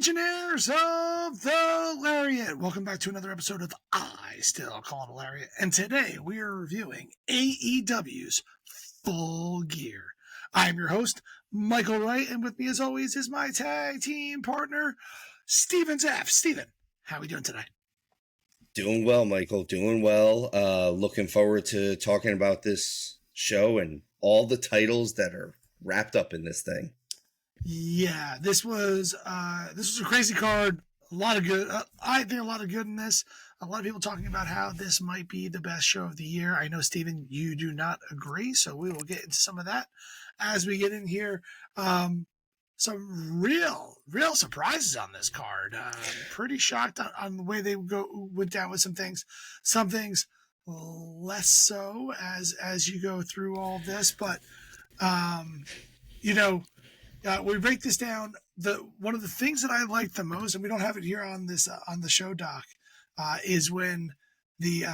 Legionnaires of the Lariat. Welcome back to another episode of I Still Call It a Lariat. And today we are reviewing AEW's Full Gear. I'm your host, Michael Wright, and with me as always is my tag team partner, Steven Zapf. Steven, how are we doing today? Doing well, Michael. Doing well. Looking forward to talking about this show and all the titles that are wrapped up in this thing. Yeah, this was a crazy card. A lot of good. I think a lot of good in this. A lot of people talking about how this might be the best show of the year. I know, Steven, you do not agree, so we will get into some of that as we get in here. Some real surprises on this card. Pretty shocked on the way they went down with some things. Some things less so as you go through all this, but we break this down. One of the things that I like the most, and we don't have it here on this on the show doc, is when the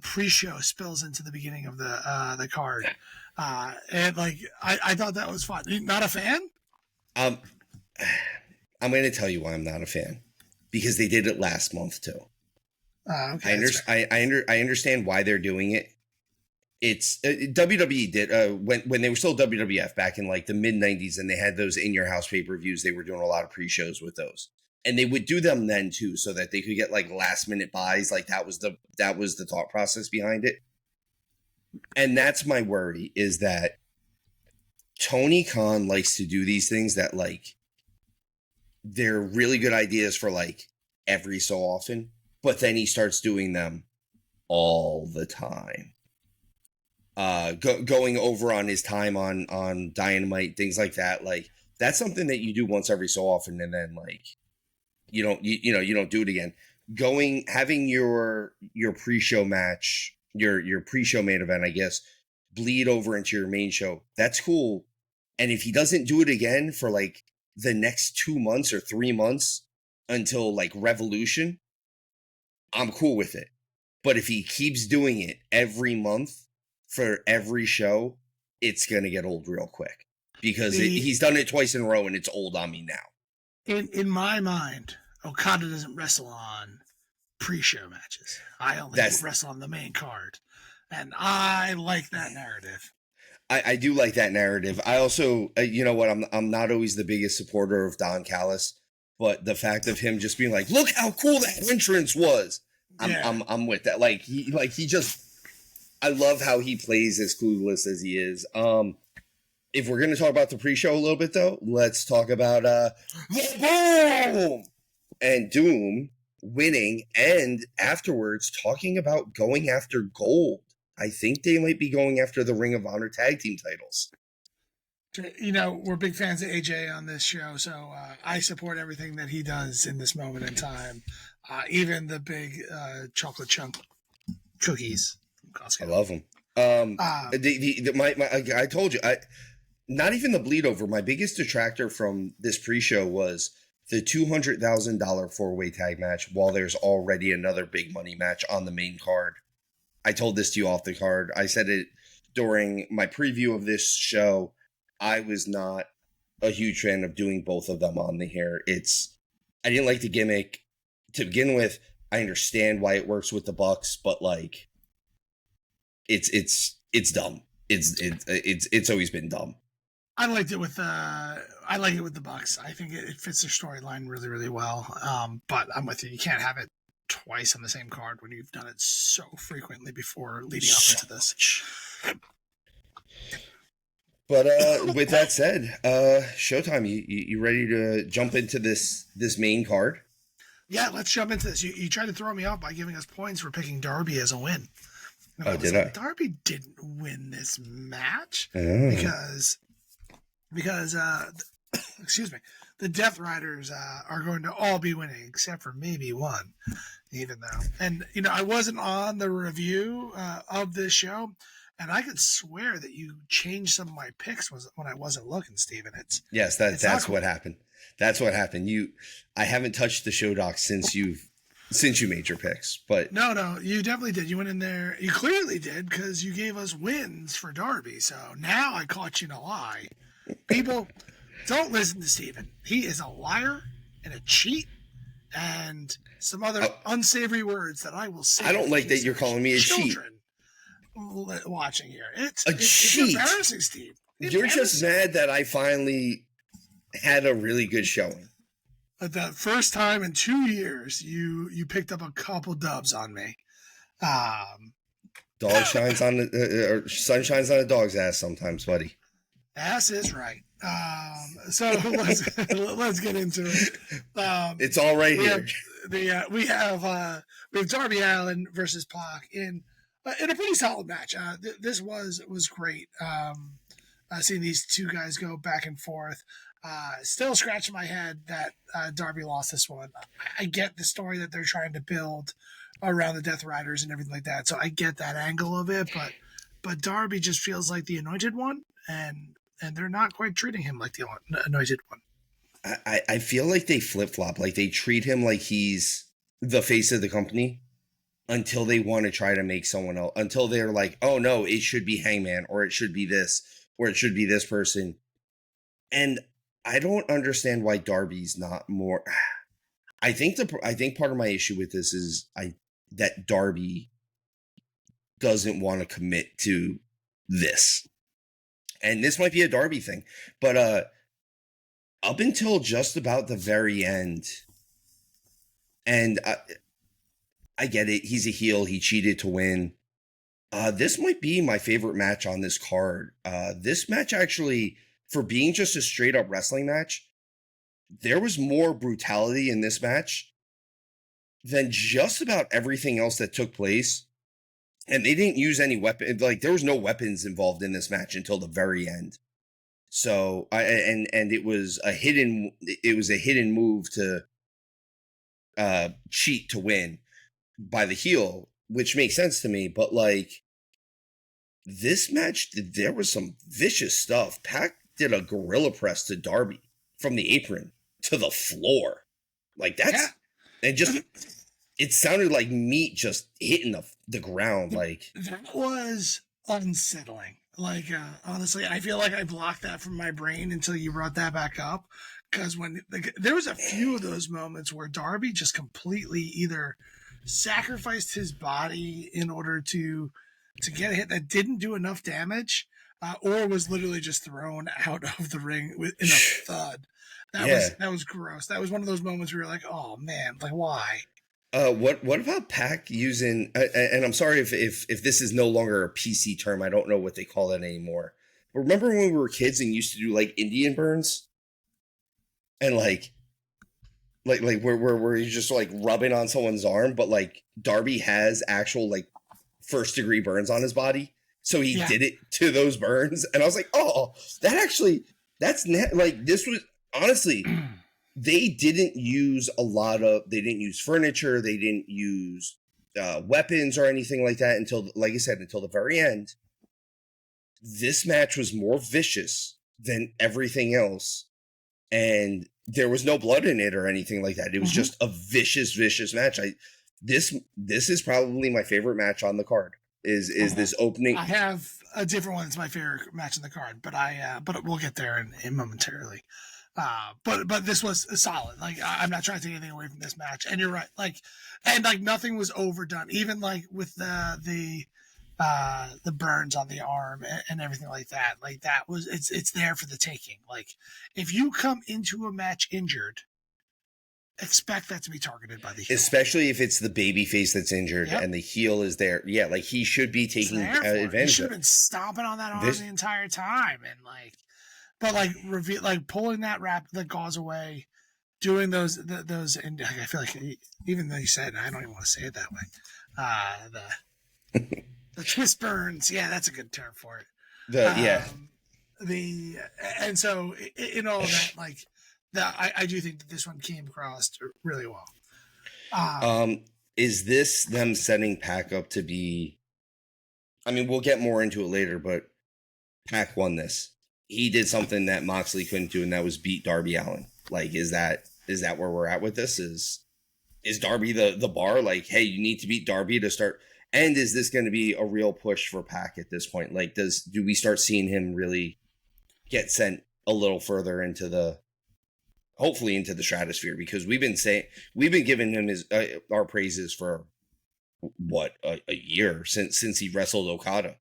pre-show spills into the beginning of the card, and I thought that was fun. Not a fan? I'm going to tell you why I'm not a fan, because they did it last month too. Okay, I understand why they're doing it. It's WWE did when they were still WWF back in like the mid 90s, and they had those in your house pay-per-views. They were doing a lot of pre-shows with those, and they would do them then too, so that they could get like last minute buys. Like that was the thought process behind it. And that's my worry, is that Tony Khan likes to do these things that like they're really good ideas for like every so often, but then he starts doing them all the time. Going over on his time on Dynamite, things like that. Like that's something that you do once every so often, and then like you don't do it again. Having your pre-show match, your pre-show main event, I guess, bleed over into your main show. That's cool. And if he doesn't do it again for like the next 2 months or 3 months until like Revolution, I'm cool with it. But if he keeps doing it every month for every show, it's going to get old real quick, because he's done it twice in a row and it's old on me now. In my mind, Okada doesn't wrestle on pre-show matches. I only wrestle on the main card. And I like that narrative. I do like that narrative. I also, you know what? I'm not always the biggest supporter of Don Callis, but the fact of him just being like, look how cool that entrance was. I'm with that. He just, I love how he plays as clueless as he is. If we're going to talk about the pre-show a little bit, though, let's talk about Boom and Doom winning, and afterwards talking about going after gold. I think they might be going after the Ring of Honor tag team titles. We're big fans of AJ on this show, so I support everything that he does in this moment in time. Even the big chocolate chunk cookies. I love them. I told you, not even the bleed over. My biggest detractor from this pre-show was the $200,000 4-way tag match, while there's already another big money match on the main card. I told this to you off the card. I said it during my preview of this show. I was not a huge fan of doing both of them on the air. I didn't like the gimmick to begin with. I understand why it works with the Bucks, but like, it's dumb. It's always been dumb. I liked it with the Bucks. I think it fits their storyline really, really well. But I'm with you. You can't have it twice on the same card when you've done it so frequently before leading up into this. But with that said, Showtime, you ready to jump into this main card? Yeah, let's jump into this. You tried to throw me off by giving us points for picking Darby as a win. Did I? Darby didn't win this match because excuse me, the Death Riders are going to all be winning except for maybe one, even though. And I wasn't on the review of this show, and I could swear that you changed some of my picks when I wasn't looking, Steven. That's what happened. That's what happened. I haven't touched the show doc since you made your picks, but no, you definitely did. You went in there. You clearly did, because you gave us wins for Darby. So now I caught you in a lie. People, don't listen to Steven. He is a liar. and a cheat and some other unsavory words that I will say. I don't like that you're calling me a cheat. Children watching here. It's cheat. It's embarrassing, Steve. You're just mad that I finally had a really good showing. But the first time in 2 years, you picked up a couple dubs on me. Dog shines on or sun shines on a dog's ass sometimes, buddy. Ass is right. So let's get into it. It's all right here. We have Darby Allin versus Pac in a pretty solid match. This was great. Seeing these two guys go back and forth. Still scratching my head that Darby lost this one. I get the story that they're trying to build around the Death Riders and everything like that, so I get that angle of it. But Darby just feels like the anointed one, and they're not quite treating him like the anointed one. I feel like they flip-flop. Like they treat him like he's the face of the company until they want to try to make someone else. Until they're like, oh no, it should be Hangman, or it should be this, or it should be this person. And I don't understand why Darby's not more. I think part of my issue with this is that Darby doesn't want to commit to this. And this might be a Darby thing, but up until just about the very end, and I get it, he's a heel, he cheated to win. This might be my favorite match on this card. This match actually, for being just a straight up wrestling match, there was more brutality in this match than just about everything else that took place. And they didn't use any weapon. Like there was no weapons involved in this match until the very end. So it was a hidden move to cheat to win by the heel, which makes sense to me. But like this match, there was some vicious stuff. Pac did a gorilla press to Darby from the apron to the floor. Like that's and just it sounded like meat just hitting the ground. Like that was unsettling. Like honestly, I feel like I blocked that from my brain until you brought that back up. Because when there was a few of those moments where Darby just completely either sacrificed his body in order to get a hit that didn't do enough damage, or was literally just thrown out of the ring in a thud. That was gross. That was one of those moments where you're like, oh man, like why? What about Pac using? And I'm sorry if this is no longer a PC term. I don't know what they call that anymore. But remember when we were kids and used to do like Indian burns, and like where you're just like rubbing on someone's arm, but like Darby has actual like first degree burns on his body, so he did it to those burns, and I was like, oh, like this was honestly. They didn't use they didn't use furniture. They didn't use weapons or anything like that until, like I said, until the very end. This match was more vicious than everything else. And there was no blood in it or anything like that. It was just a vicious, vicious match. This is probably my favorite match on the card is this opening. I have a different one that's my favorite match on the card, but but we'll get there in momentarily. But this was solid. Like I'm not trying to take anything away from this match, and you're right. Like nothing was overdone, even like with the burns on the arm and everything like that. Like that was it's there for the taking. Like if you come into a match injured, expect that to be targeted by the heel. Especially if it's the baby face that's injured and the heel is there. Yeah, like he should be taking advantage. He should have been stomping on that arm the entire time, and like. But like pulling that gauze away, doing those, and I feel like even though you said, I don't even want to say it that way. The twist burns, that's a good term for it. And so in all of that, like I do think that this one came across really well. Is this them setting Pac up to be? I mean, we'll get more into it later, but Pac won this. He did something that Moxley couldn't do, and that was beat Darby Allin. Like, is that where we're at with this? Is Darby the bar? Like, hey, you need to beat Darby to start. And is this going to be a real push for Pac at this point? Like, do we start seeing him really get sent a little further into the hopefully into the stratosphere, because we've been giving him our praises for what a year since he wrestled Okada.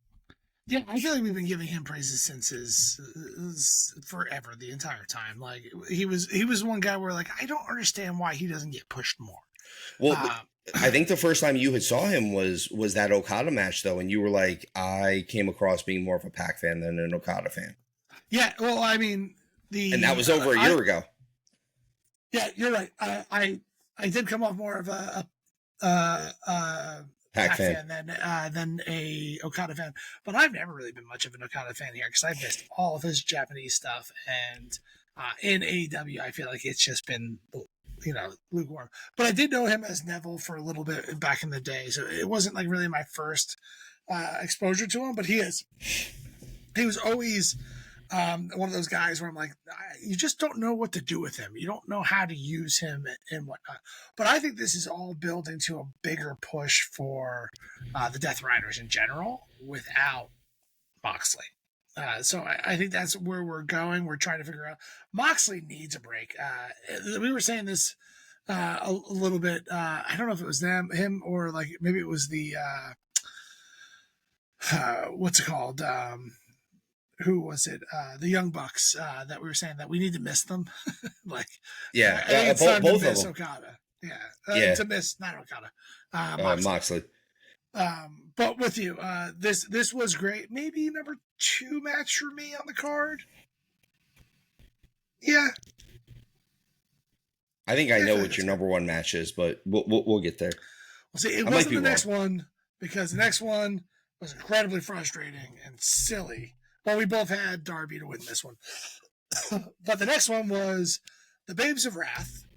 Yeah, I feel like we've been giving him praises since his forever, the entire time. Like he was one guy where like I don't understand why he doesn't get pushed more. Well, I think the first time you had saw him was that Okada match though, and you were like, I came across being more of a Pac fan than an Okada fan. Yeah, well, I mean and that was over a year ago. Yeah, you're right. I did come off more of a Pac fan than a Okada fan, but I've never really been much of an Okada fan here because I've missed all of his Japanese stuff, and in AEW I feel like it's just been lukewarm. But I did know him as Neville for a little bit back in the day, so it wasn't like really my first exposure to him. But he was always one of those guys where I'm like, you just don't know what to do with him. You don't know how to use him and whatnot. But I think this is all building to a bigger push for the Death Riders in general without Moxley. So I think that's where we're going. We're trying to figure out. Moxley needs a break. We were saying this a little bit. I don't know if it was him, or like maybe it was the what's it called? Who was it? The Young Bucks that we were saying that we need to miss them. Like, yeah, I think it's time both to miss of them. Okada. Yeah, to miss not Okada, Moxley. But with you, this was great. Maybe number 2 match for me on the card. Yeah, I think I know what your number 1 match is, but we'll get there. Well, see, it wasn't the next one because the next one was incredibly frustrating and silly. Well, we both had Darby to win this one. But the next one was the Babes of Wrath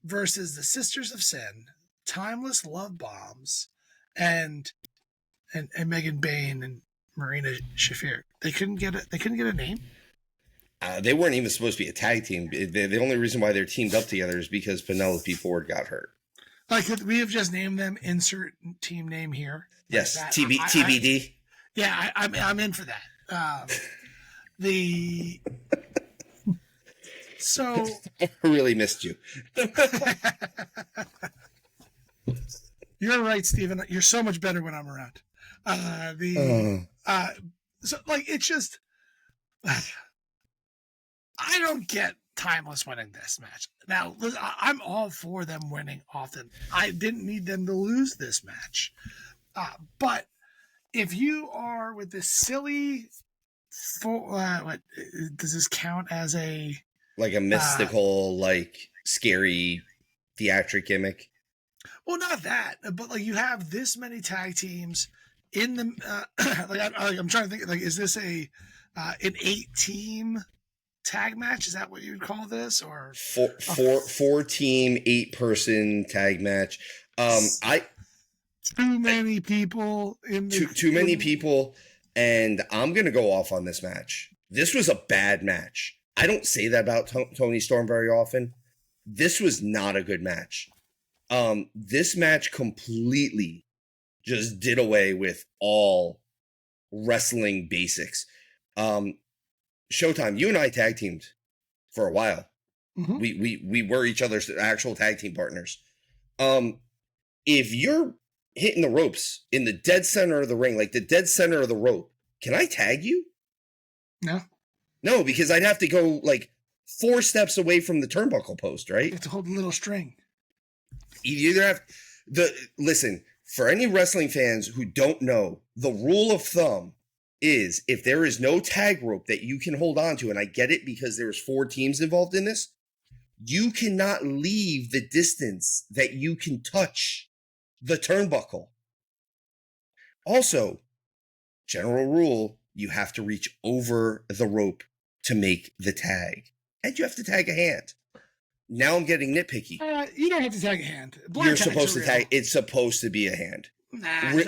versus the Sisters of Sin, Timeless Love Bombs, and Megan Bain and Marina Shafir. They couldn't get a name. They weren't even supposed to be a tag team. The only reason why they're teamed up together is because Penelope Ford got hurt. Like, could we have just named them? Insert team name here. Yes, like TBD. Yeah, I'm in for that. So I really missed you. You're right, Steven. You're so much better when I'm around. So like it's just I don't get Timeless winning this match. Now I'm all for them winning often. I didn't need them to lose this match, but if you are with this silly, what does this count as a mystical, scary theatric gimmick? Well, not that, but like you have this many tag teams in the I'm trying to think. Like, is this an 8-team tag match? Is that what you'd call this, or 4-team 8-person tag match? Too many people too many people, and I'm gonna go off on this match. This was a bad match. I don't say that about Tony Storm very often. This was not a good match. This match completely just did away with all wrestling basics. Showtime, you and I tag teamed for a while. Mm-hmm. We were each other's actual tag team partners. If you're hitting the ropes in the dead center of the ring, like the dead center of the rope, can I tag you? No, because I'd have to go 4 steps away from the turnbuckle post, right? You have to hold a little string. You either have listen, for any wrestling fans who don't know, the rule of thumb is if there is no tag rope that you can hold on to, and I get it because there's 4 teams involved in this, you cannot leave the distance that you can touch the turnbuckle. Also, general rule, you have to reach over the rope to make the tag. And you have to tag a hand. Now I'm getting nitpicky. You don't have to tag a hand. You're supposed to tag. It's supposed to be a hand. Nah,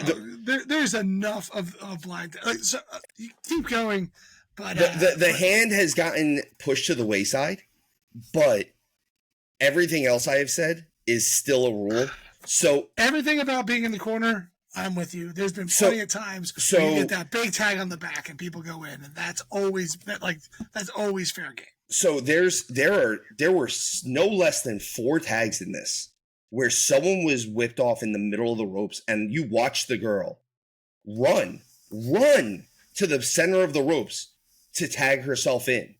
there's enough of blind. So you keep going, but the hand has gotten pushed to the wayside, but everything else I have said is still a rule. So everything about being in the corner, I'm with you. There's been plenty of times where you get that big tag on the back and people go in, and that's always fair game. So there were no less than 4 tags in this where someone was whipped off in the middle of the ropes, and you watch the girl run to the center of the ropes to tag herself in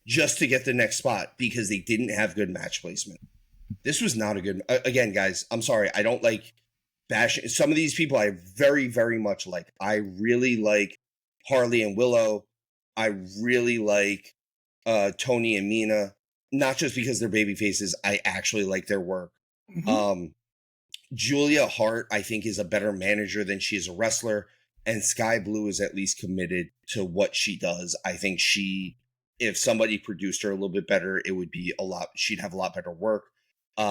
just to get the next spot because they didn't have good match placement. This was not a good. Again, guys, I'm sorry. I don't like bashing. Some of these people I very, very much like. I really like Harley and Willow. I really like Tony and Mina. Not just because they're baby faces. I actually like their work. Mm-hmm. Julia Hart, I think, is a better manager than she is a wrestler. And Sky Blue is at least committed to what she does. I think if somebody produced her a little bit better, it would be she'd have a lot better work.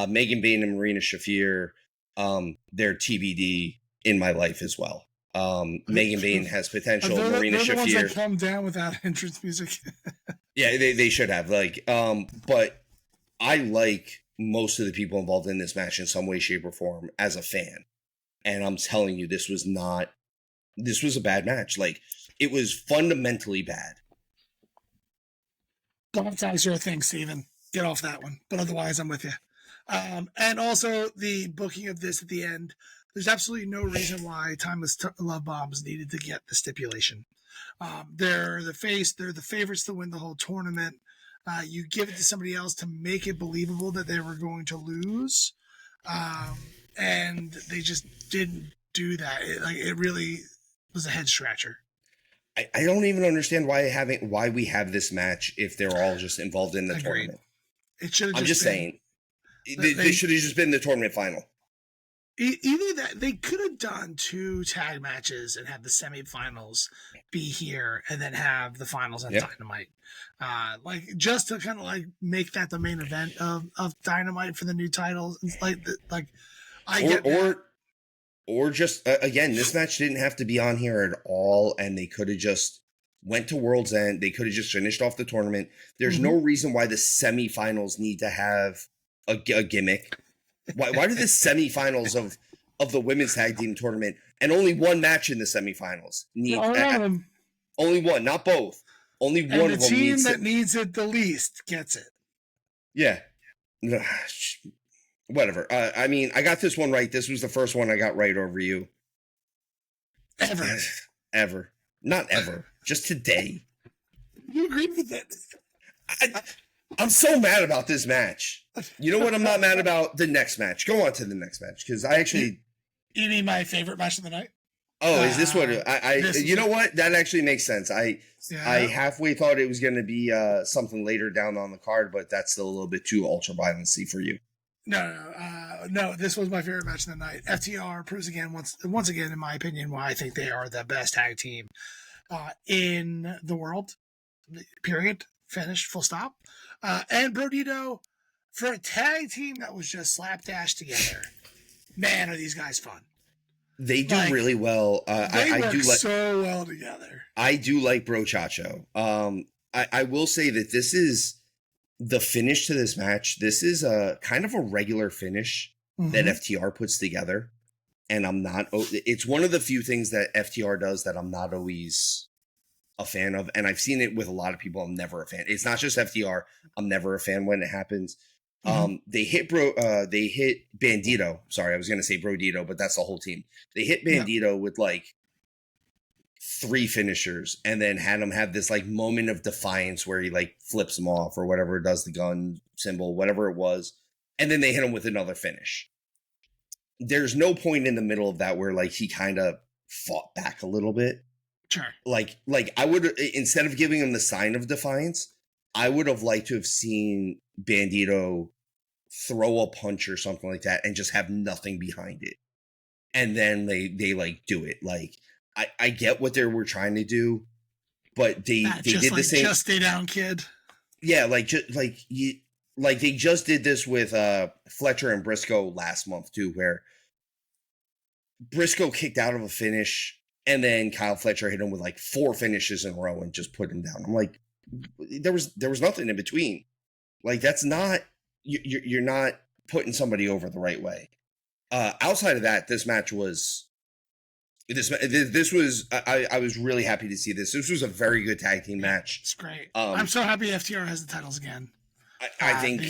Megan Bain and Marina Shafir, they're TBD in my life as well. Megan Bain has potential. Marina Shafir. They're the ones that come down without entrance music. Yeah, they should have. But I like most of the people involved in this match in some way, shape, or form as a fan. And I'm telling you, this was a bad match. It was fundamentally bad. Don't tags your thing, Steven. Get off that one. But otherwise, I'm with you. And also the booking of this at the end. There's absolutely no reason why Timeless Love Bombs needed to get the stipulation. They're the face. They're the favorites to win the whole tournament. You give it to somebody else to make it believable that they were going to lose. And they just didn't do that. It really was a head scratcher. I don't even understand why we have this match if they're all just involved in the tournament. It should have. I'm just saying, they should have just been the tournament final. Either that, they could have done 2 tag matches and have the semifinals be here, and then have the finals on Dynamite. Just to kind of make that the main event of Dynamite for the new titles. Or just, again, this match didn't have to be on here at all, and they could have just went to World's End. They could have just finished off the tournament. There's no reason why the semifinals need to have a gimmick. Why do the semifinals of the women's tag team tournament and only one match in the semifinals only one, not both. Only one of them. The team that needs it the least gets it. Yeah. Whatever. I got this one right. This was the first one I got right over you. Ever. Not ever. Just today. You agree with it? I'm so mad about this match. You know what I'm not mad about? The next match. Go on to the next match, because I actually... You mean my favorite match of the night? Oh, is this what... You know what? That actually makes sense. I halfway thought it was going to be something later down on the card, but that's still a little bit too ultra-violence-y for you. No, this was my favorite match of the night. FTR proves again, once again, in my opinion, why I think they are the best tag team in the world. Period. Finished. Full stop. And Brodito, for a tag team that was just slapdash together, man, are these guys fun. They do really well. They work so well together. I do like Brochacho. I will say that this is the finish to this match. This is a kind of a regular finish that FTR puts together. And it's one of the few things that FTR does that I'm not always a fan of. And I've seen it with a lot of people. I'm never a fan. It's not just FTR. I'm never a fan when it happens. They hit Bandito. Sorry, I was going to say Brodito, but that's the whole team. They hit Bandito with 3 finishers, and then had him have this moment of defiance where he flips him off or whatever, does the gun symbol, whatever it was. And then they hit him with another finish. There's no point in the middle of that where he kind of fought back a little bit. Sure. I would, instead of giving him the sign of defiance, I would have liked to have seen Bandito throw a punch or something like that and just have nothing behind it. And then they do it. I get what they were trying to do, but they did the same. Just stay down, kid. Yeah, they just did this with Fletcher and Briscoe last month too, where Briscoe kicked out of a finish, and then Kyle Fletcher hit him with 4 finishes in a row and just put him down. I'm like, there was nothing in between. That's not you're not putting somebody over the right way. Outside of that, this match was This was I was really happy to see this. This was a very good tag team match. It's great. I'm so happy FTR has the titles again. I think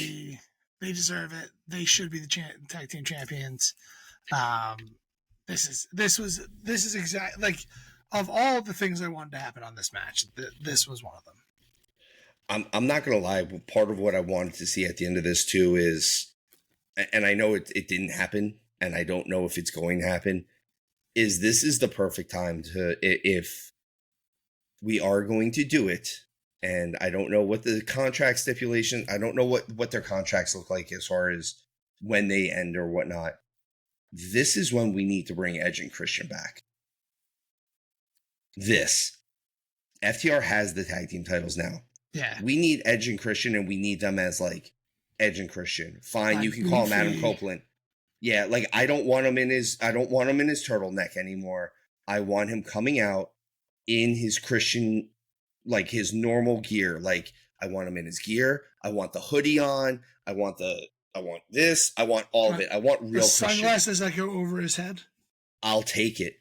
they deserve it. They should be the tag team champions. This is exactly like, of all the things I wanted to happen on this match, this was one of them. I'm not gonna lie. Part of what I wanted to see at the end of this too is, and I know it didn't happen, and I don't know if it's going to happen, is this is the perfect time to, if we are going to do it, and I don't know what the contract stipulation, I don't know what their contracts look like as far as when they end or whatnot. This is when we need to bring Edge and Christian back. FTR has the tag team titles now. Yeah. We need Edge and Christian, and we need them as like Edge and Christian. Fine, like, you can call him Adam Copeland. Yeah, like I don't want him in his turtleneck anymore. I want him coming out in his Christian, like his normal gear. Like I want him in his gear. I want the hoodie on. I want this. I want all of it. I want real Christian. Sunglasses that go over his head. I'll take it.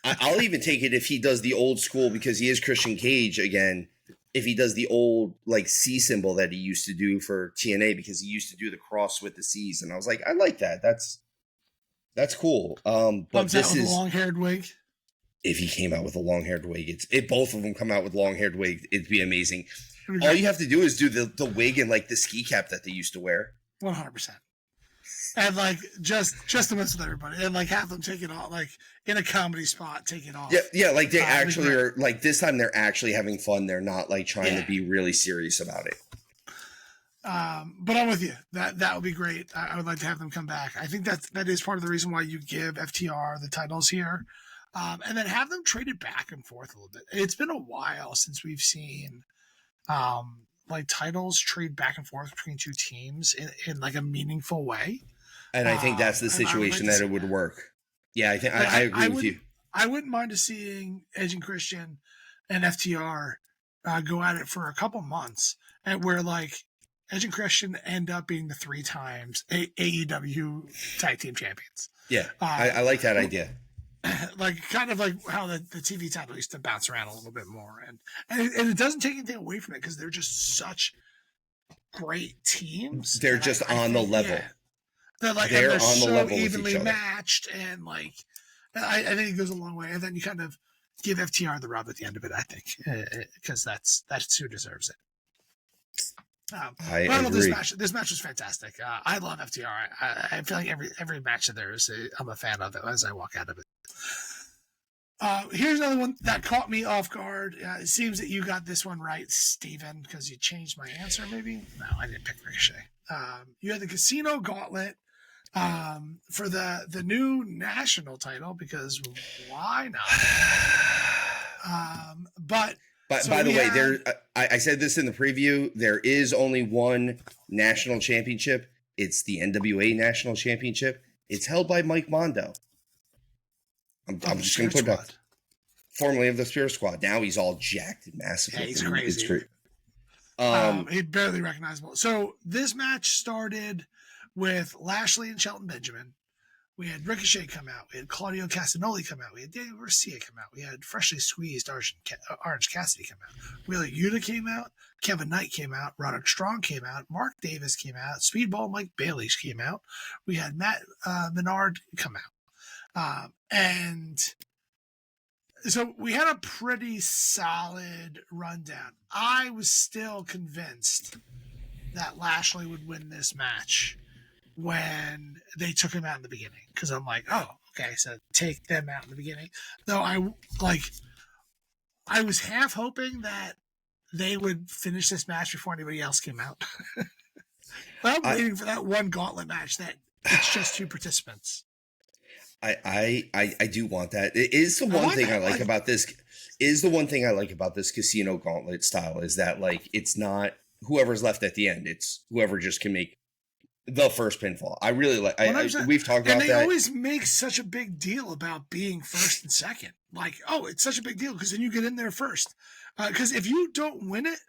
I'll even take it if he does the old school, because he is Christian Cage again. If he does the old like C symbol that he used to do for TNA, because he used to do the cross with the C's, and I was like, I like that. That's cool. But this is a long-haired wig. If he came out with a long-haired wig, if both of them come out with long-haired wig, it'd be amazing. All you have to do is do the wig and like the ski cap that they used to wear. 100%. And like just to mess with everybody, and like have them take it off, like in a comedy spot, take it off. Yeah. Like they actually are, like this time they're actually having fun. They're not like trying to be really serious about it. But I'm with you. That would be great. I would like to have them come back. I think that is part of the reason why you give FTR the titles here, and then have them traded back and forth a little bit. It's been a while since we've seen like titles trade back and forth between two teams in like a meaningful way. And I think that's the situation that it would work. Yeah, I think I agree with you. I wouldn't mind seeing Edge and Christian and FTR go at it for a couple months, and where like Edge and Christian end up being the 3 times AEW tag team champions. Yeah, I like that idea. Like kind of like how the TV title used to bounce around a little bit more, and it doesn't take anything away from it, because they're just such great teams. They're just on the level. Yeah. They're on so the level evenly matched, and like I think it goes a long way. And then you kind of give FTR the rub at the end of it, I think, because that's who deserves it. I agree. This match. This match was fantastic. I love FTR. I feel like every match of theirs, I'm a fan of it as I walk out of it. Here's another one that caught me off guard. It seems that you got this one right, Steven, because you changed my answer, maybe? No, I didn't pick Ricochet. You had the Casino Gauntlet for the new national title, because why not? But by the way, I said this in the preview. There is only one national championship. It's the NWA National Championship. It's held by Mike Mondo. I'm just going to put that. Formerly of the Spirit Squad. Now he's all jacked and massive. Yeah, he's crazy. It's great. He's barely recognizable. So this match started with Lashley and Shelton Benjamin. We had Ricochet come out. We had Claudio Castagnoli come out. We had Daniel Garcia come out. We had freshly squeezed Orange Cassidy come out. Wheeler Yuta came out. Kevin Knight came out. Roderick Strong came out. Mark Davis came out. Speedball Mike Bailey came out. We had Matt Menard come out. And so we had a pretty solid rundown. I was still convinced that Lashley would win this match when they took him out in the beginning, because I'm like, oh, okay, so take them out in the beginning. Though I was half hoping that they would finish this match before anybody else came out. But I'm waiting for that one gauntlet match that it's just 2 participants. I do want that. It is the one thing I like about this. Is the one thing I like about this Casino Gauntlet style is that like it's not whoever's left at the end. It's whoever just can make the first pinfall. I really like. We've talked about that. And they always make such a big deal about being first and second. Like, oh, it's such a big deal because then you get in there first. Because if you don't win it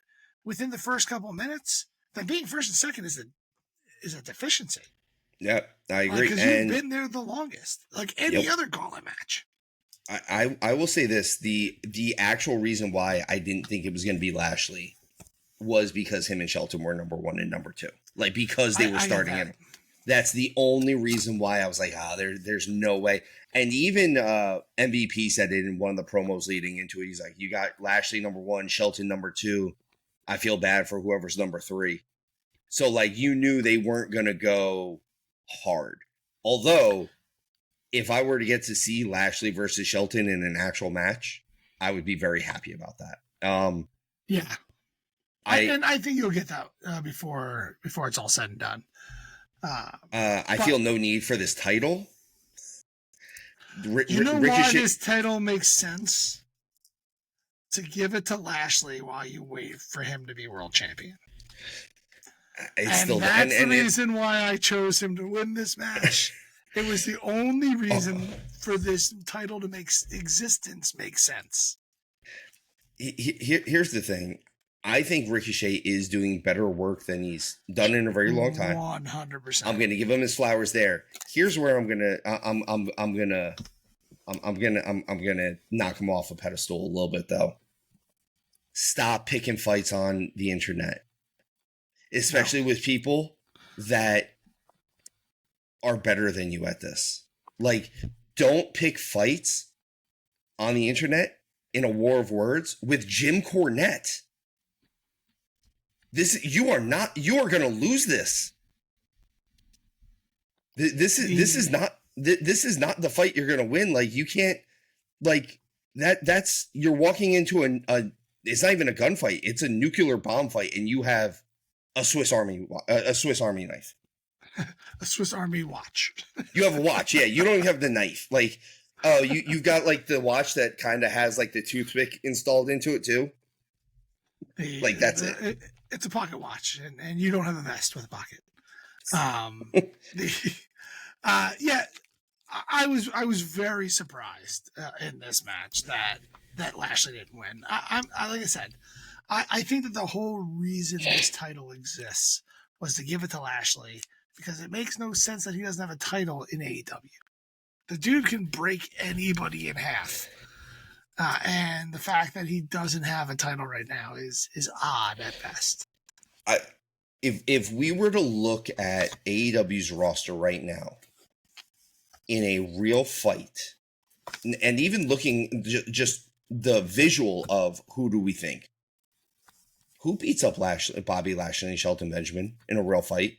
within the first couple of minutes, then being first and second is a deficiency. Yeah, I agree. Because you've been there the longest, like any other gauntlet match. I will say this: the actual reason why I didn't think it was going to be Lashley was because him and Shelton were number 1 and number 2, like because they were starting it. That's the only reason why I was like, there's no way. And even MVP said it in one of the promos leading into it. He's like, you got Lashley number 1, Shelton number 2. I feel bad for whoever's number 3. So like you knew they weren't gonna go hard. Although, if I were to get to see Lashley versus Shelton in an actual match, I would be very happy about that. Yeah. I think you'll get that before it's all said and done. I feel no need for this title. Why this title makes sense? To give it to Lashley while you wait for him to be world champion. That's the reason why I chose him to win this match. It was the only reason for this title to make existence make sense. Here's the thing. I think Ricochet is doing better work than he's done in a very long time. 100%. I'm going to give him his flowers there. Here's where I'm going to knock him off a pedestal a little bit though. Stop picking fights on the internet, especially with people that are better than you at this. Like, don't pick fights on the internet in a war of words with Jim Cornette. You are going to lose this. This is not the fight you're going to win. Like, you can't, like, you're walking into it's not even a gunfight. It's a nuclear bomb fight, and you have a Swiss Army knife. A Swiss Army watch. You have a watch, yeah. You don't even have the knife. Like, you've got like the watch that kind of has like the toothpick installed into it too. Like that's it. It's a pocket watch, and you don't have a vest with a pocket. Yeah, I was very surprised in this match that Lashley didn't win. I like I said, I think that the whole reason this title exists was to give it to Lashley because it makes no sense that he doesn't have a title in AEW. The dude can break anybody in half. And the fact that he doesn't have a title right now is odd at best. If we were to look at AEW's roster right now in a real fight, and even looking just the visual of who do we think? Who beats up Bobby Lashley and Shelton Benjamin in a real fight?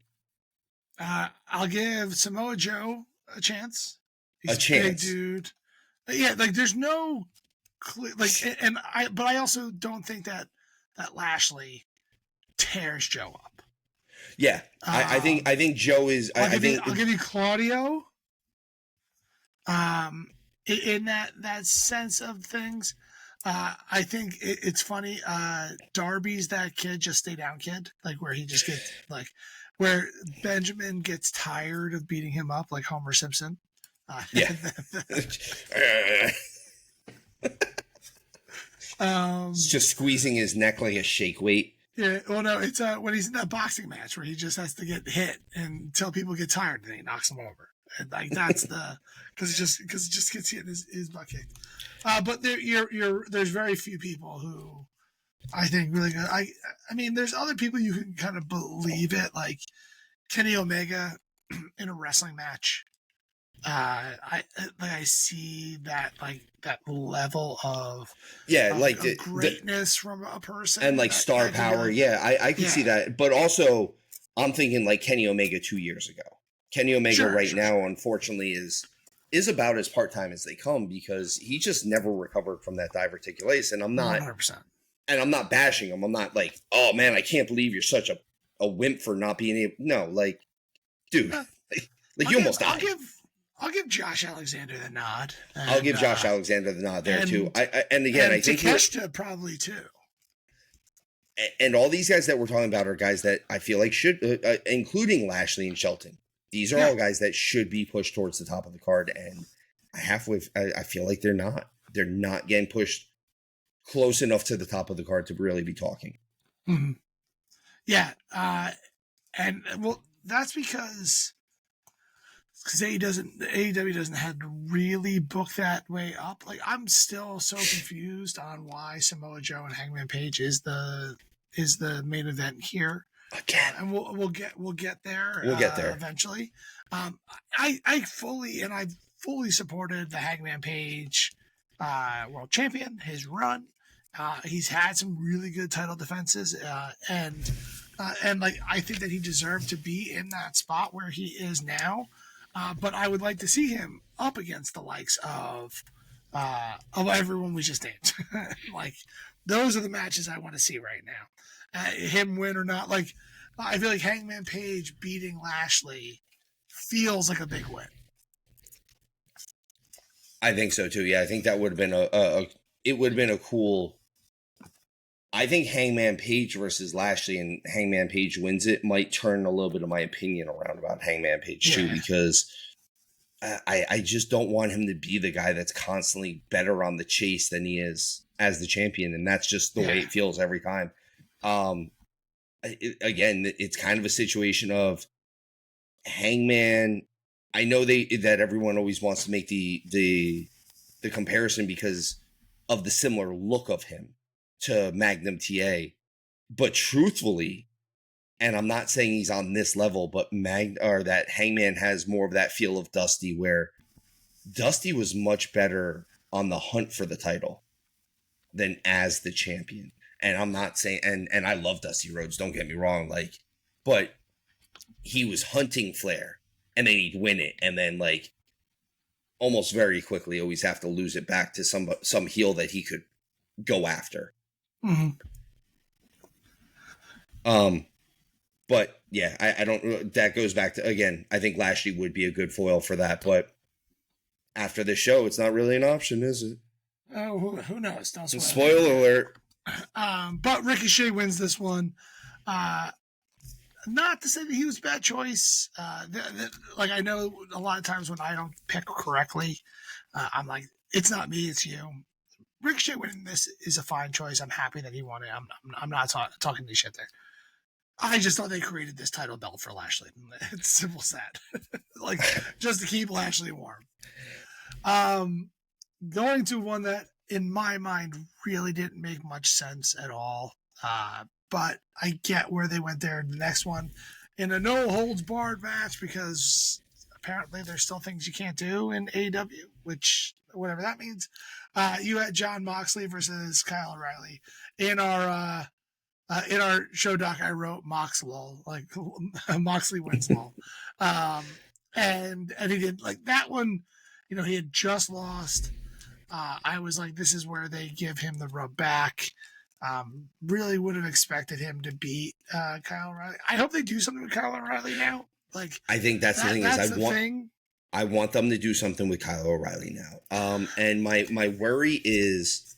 I'll give Samoa Joe a chance. He's a chance, big dude. Yeah, like there's no but I also don't think that Lashley tears Joe up. Yeah, I think Joe is. I'll give you Claudio. In that sense of things, I think it's funny. Darby's that kid, just stay down kid, like where he just gets like where Benjamin gets tired of beating him up, like Homer Simpson. Yeah. Just squeezing his neck like a shake weight. Yeah, well, no, it's when he's in that boxing match where he just has to get hit until people get tired and he knocks him over. And like that's because it just gets hit in his butt kicked. But there's very few people who I think really good. I mean, there's other people you can kind of believe it, like Kenny Omega in a wrestling match. I see that like that level of greatness from a person and like star power. Yeah, I can see that, but also I'm thinking like Kenny Omega 2 years ago. Kenny Omega now, unfortunately, is about as part time as they come because he just never recovered from that diverticulitis, and I'm not 100%. And I'm not bashing him. I'm not like, oh man, I can't believe you're such a wimp for not being able. No, like, dude, you almost died. I'll give Josh Alexander the nod. I'll give Josh Alexander the nod there too. I think Takeshita probably too. And all these guys that we're talking about are guys that I feel like should, including Lashley and Shelton. These are all guys that should be pushed towards the top of the card, and I feel like they're not. They're not getting pushed close enough to the top of the card to really be talking. Mm-hmm. Yeah, and well, that's because because AEW doesn't have to really book that way up. Like, I'm still so confused on why Samoa Joe and Hangman Page is the main event here. Again, and we'll get there. We'll get there eventually. I fully supported the Hangman Page world champion, his run. He's had some really good title defenses, and like, I think that he deserved to be in that spot where he is now. But I would like to see him up against the likes of everyone we just named. Like, those are the matches I want to see right now. Him win or not, like, I feel like Hangman Page beating Lashley feels like a big win. I think so too. Yeah, I think that would have been a cool. I think Hangman Page versus Lashley, and Hangman Page wins it, might turn a little bit of my opinion around about Hangman Page too, because I just don't want him to be the guy that's constantly better on the chase than he is as the champion, and that's just the way it feels every time. Again, it's kind of a situation of Hangman. I know that everyone always wants to make the comparison because of the similar look of him to Magnum TA, but truthfully, and I'm not saying he's on this level, but that Hangman has more of that feel of Dusty, where Dusty was much better on the hunt for the title than as the champion. And I'm not saying, and I love Dusty Rhodes, don't get me wrong, like, but he was hunting Flair, and then he'd win it, and then, like, almost very quickly always have to lose it back to some heel that he could go after. Mm-hmm. But yeah, I don't. That goes back to, again, I think Lashley would be a good foil for that, but after the show, it's not really an option, is it? Oh, who knows? Don't spoil Spoiler alert. But Ricochet wins this one. Not to say that he was a bad choice. Like, I know a lot of times when I don't pick correctly, I'm like, it's not me, it's you. Ricochet winning this is a fine choice. I'm happy that he won it. I'm not talking any shit there. I just thought they created this title belt for Lashley. It's simple as that. Like, just to keep Lashley warm. Going to one that, in my mind, really didn't make much sense at all. But I get where they went there in the next one. In a no-holds-barred match, because apparently there's still things you can't do in AEW, which, whatever that means. You had Jon Moxley versus Kyle O'Reilly. In our show doc, I wrote Moxlol, like Moxley wins lol. And he did, like, that one, you know, he had just lost. I was like, this is where they give him the rub back. Really would have expected him to beat Kyle O'Reilly. I hope they do something with Kyle O'Reilly now. Like, I think that's the thing. I want them to do something with Kyle O'Reilly now. And my worry is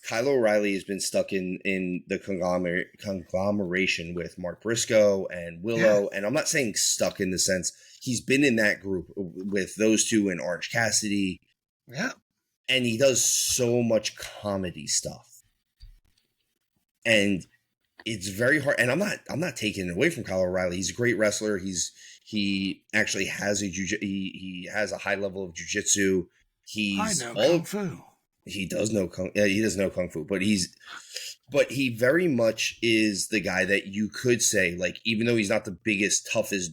Kyle O'Reilly has been stuck in the conglomeration with Mark Briscoe and Willow. Yeah. And I'm not saying stuck in the sense he's been in that group with those two and Orange Cassidy. Yeah. And he does so much comedy stuff. And it's very hard. And I'm not taking it away from Kyle O'Reilly. He's a great wrestler. He actually has he has a high level of jiu-jitsu. I know kung fu. He does know kung fu, but he very much is the guy that you could say, like, even though he's not the biggest, toughest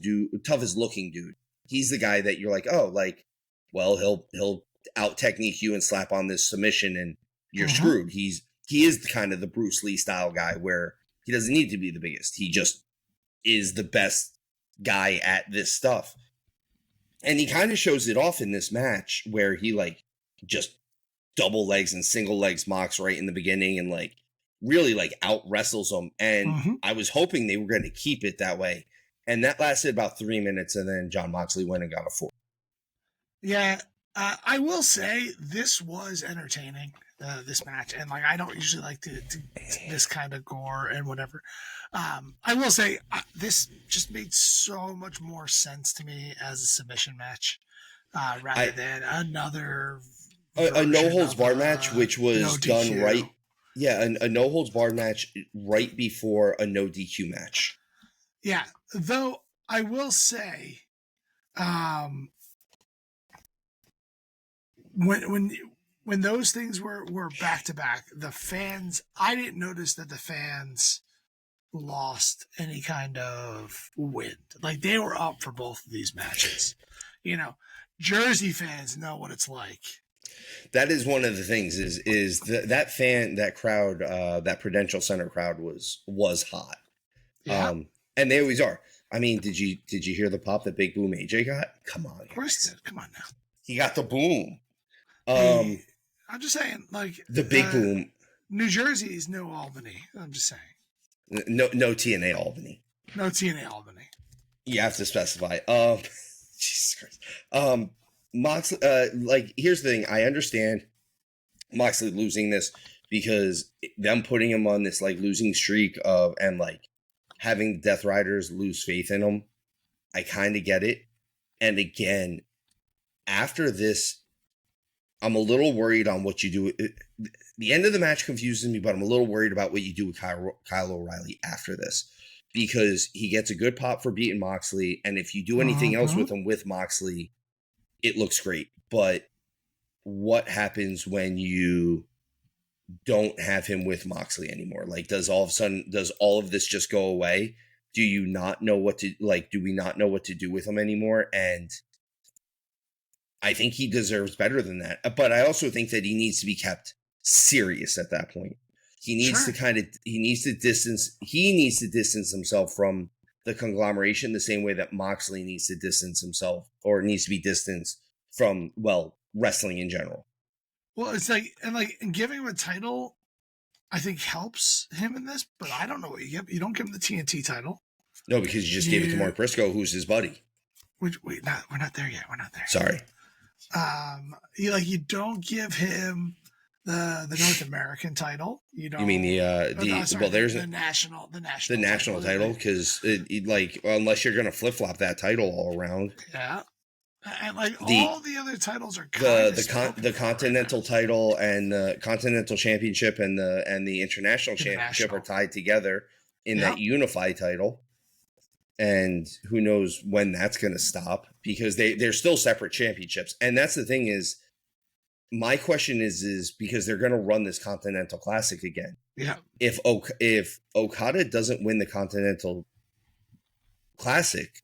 looking dude, he's the guy that you're like, oh, like, well, he'll out technique you and slap on this submission and you're screwed. He is kind of the Bruce Lee style guy where he doesn't need to be the biggest. He just is the best guy at this stuff. And he kind of shows it off in this match where he, like, just double legs and single legs Mox right in the beginning and, like, really, like, out wrestles him. And I was hoping they were going to keep it that way. And that lasted about 3 minutes, and then Jon Moxley went and got a 4. Yeah. I will say this was entertaining, this match. And, like, I don't usually like to this kind of gore and whatever. I will say this just made so much more sense to me as a submission match rather than another a no-holds-barred match, which was done right. Yeah, a no-holds-barred match right before a no-DQ match. Yeah, though I will say When those things were back to back, the fans, I didn't notice that the fans lost any kind of wind. Like, they were up for both of these matches. Jersey fans know what it's like. That is one of the things is that crowd, that Prudential Center crowd was hot. Yeah. And they always are. I mean, did you hear the pop that Big Boom AJ got? Come on. Of course he did. Come on now. He got the boom. I'm just saying, like, the Big Boom. New Jersey is no Albany. I'm just saying. No TNA Albany. No TNA Albany. You have to specify. Jesus Christ. Moxley, like, here's the thing. I understand Moxley losing this because them putting him on this, like, losing streak and like having Death Riders lose faith in him. I kind of get it. And again, after this, I'm a little worried on what you do. The end of the match confuses me, but I'm a little worried about what you do with Kyle O'Reilly after this, because he gets a good pop for beating Moxley. And if you do anything else with him with Moxley, it looks great. But what happens when you don't have him with Moxley anymore? Like, does all of this just go away? Do you not know what to, like, do we not know what to do with him anymore? And I think he deserves better than that. But I also think that he needs to be kept serious at that point. He needs to distance himself from the conglomeration the same way that Moxley needs to distance himself, or needs to be distanced from, well, wrestling in general. Well, it's like, and giving him a title, I think, helps him in this, but I don't know what you give. You don't give him the TNT title. No, because you just gave it to Mark Briscoe, who's his buddy. Wait, we're not there yet. We're not there. Sorry. You don't give him the North American title. You don't. You mean the national title, because unless you're gonna flip flop that title all around. Yeah. And all the other titles are the Continental title and the Continental Championship and the International Championship are tied together in that unified title, and who knows when that's going to stop, because they're still separate championships. And that's the thing is, my question is because they're going to run this Continental Classic again. Yeah. If Okada doesn't win the Continental Classic,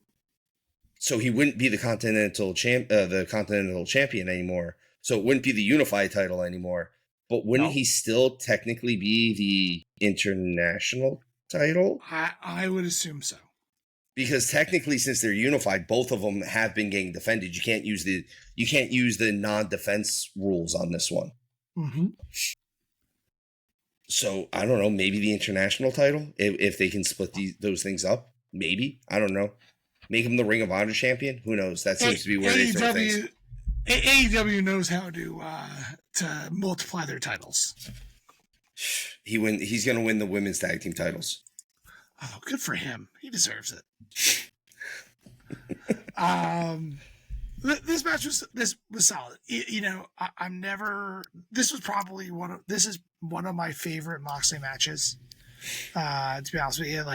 so he wouldn't be the Continental Champion anymore. So it wouldn't be the unified title anymore. But wouldn't he still technically be the international title? I would assume so. Because technically, since they're unified, both of them have been getting defended. You can't use the non-defense rules on this one. Mm-hmm. So I don't know. Maybe the international title, if they can split those things up. Maybe, I don't know. Make him the Ring of Honor champion. Who knows? That seems to be where they throw things. AEW knows how to multiply their titles. He's going to win the women's tag team titles. Oh, good for him. He deserves it. This match was solid. I'm never. This was probably one of my favorite Moxley matches. To be honest with you,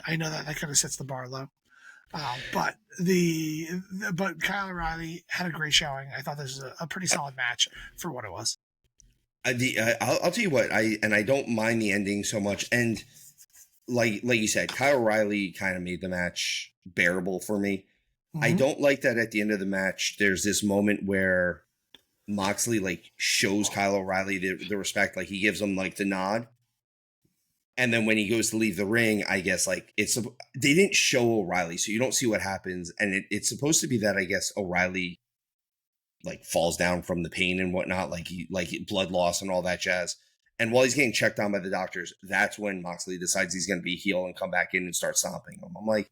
I know that kind of sets the bar low. But Kyle O'Reilly had a great showing. I thought this was a pretty solid match for what it was. I'll tell you what, I don't mind the ending so much, and like you said, Kyle O'Reilly kind of made the match bearable for me. Mm-hmm. I don't like that at the end of the match there's this moment where Moxley shows Kyle O'Reilly the respect, he gives him the nod. And then when he goes to leave the ring, I guess they didn't show O'Reilly, so you don't see what happens. And it's supposed to be that, I guess, O'Reilly falls down from the pain and whatnot, blood loss and all that jazz. And while he's getting checked on by the doctors, that's when Moxley decides he's going to be a heel and come back in and start stomping him. I'm like,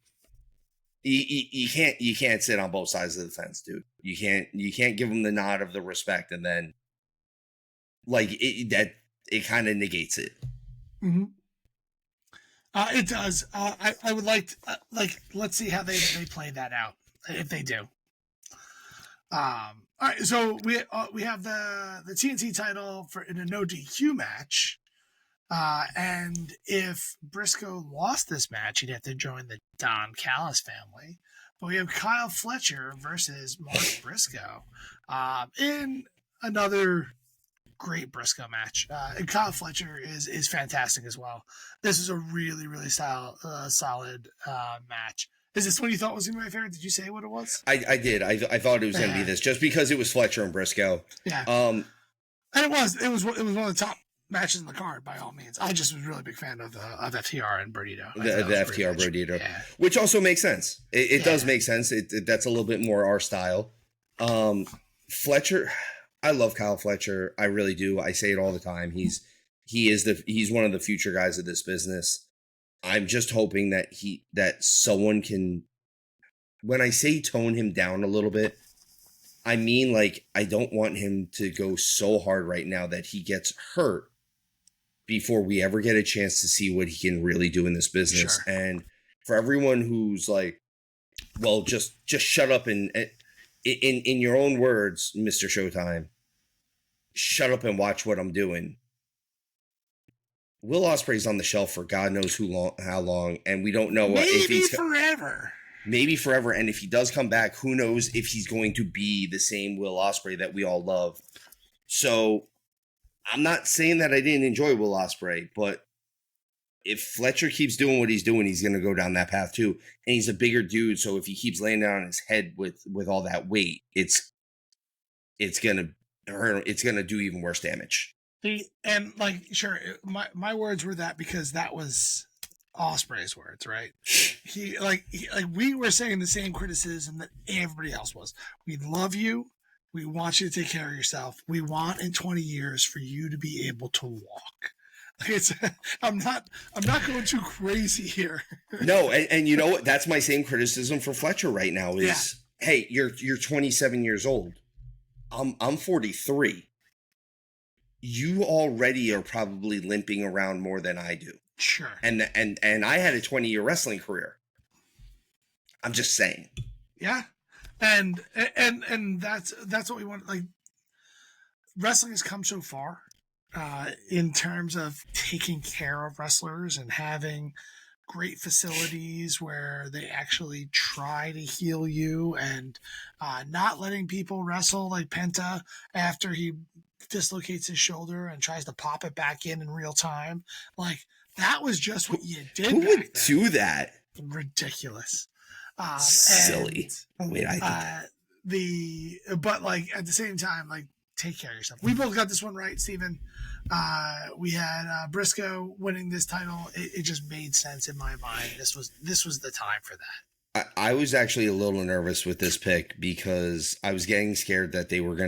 you can't sit on both sides of the fence, dude. You can't give him the nod of the respect and then it kind of negates it. Mm-hmm. It does. I would like to, let's see how they play that out, if they do. All right, so we have the TNT title in a no DQ match, and if Briscoe lost this match, he'd have to join the Don Callis family. but we have Kyle Fletcher versus Mark Briscoe in another great Briscoe match. And Kyle Fletcher is fantastic as well. This is a really, really solid match. Is this one you thought was going to be my favorite? Did you say what it was? I did. I thought it was going to be this just because it was Fletcher and Briscoe. Yeah. And it was one of the top matches in the card by all means. I just was a really big fan of FTR and Bernito. The FTR Bernito, which also makes sense. It does make sense. That's a little bit more our style. Fletcher, I love Kyle Fletcher. I really do. I say it all the time. He's one of the future guys of this business. I'm just hoping that someone can, when I say tone him down a little bit, I mean, like, I don't want him to go so hard right now that he gets hurt before we ever get a chance to see what he can really do in this business. Sure. And for everyone who's like, well, just shut up and in your own words, Mr. Showtime, shut up and watch what I'm doing. Will Ospreay's on the shelf for God knows how long, and we don't know if he's forever. Maybe forever, and if he does come back, who knows if he's going to be the same Will Ospreay that we all love. So I'm not saying that I didn't enjoy Will Ospreay, but if Fletcher keeps doing what he's doing, he's going to go down that path too. And he's a bigger dude, so if he keeps laying down on his head with all that weight, it's going to hurt. It's going to do even worse damage. And like, sure, my words were that because that was Ospreay's words, right? We were saying the same criticism that everybody else was. We love you. We want you to take care of yourself. We want in 20 years for you to be able to walk. I'm not going too crazy here. No, and you know what? That's my same criticism for Fletcher right now is, hey, you're 27 years old. I'm 43. You already are probably limping around more than I do. Sure. And I had a 20-year wrestling career. I'm just saying. Yeah. And that's what we want. Like, wrestling has come so far in terms of taking care of wrestlers and having great facilities where they actually try to heal you and not letting people wrestle like Penta after he dislocates his shoulder and tries to pop it back in real time. Like, that was just what you did. Who would do that? Ridiculous. Silly. But like at the same time, like, take care of yourself. We both got this one right, Steven. We had Briscoe winning this title. It just made sense in my mind. This was the time for that. I was actually a little nervous with this pick because I was getting scared that they weren't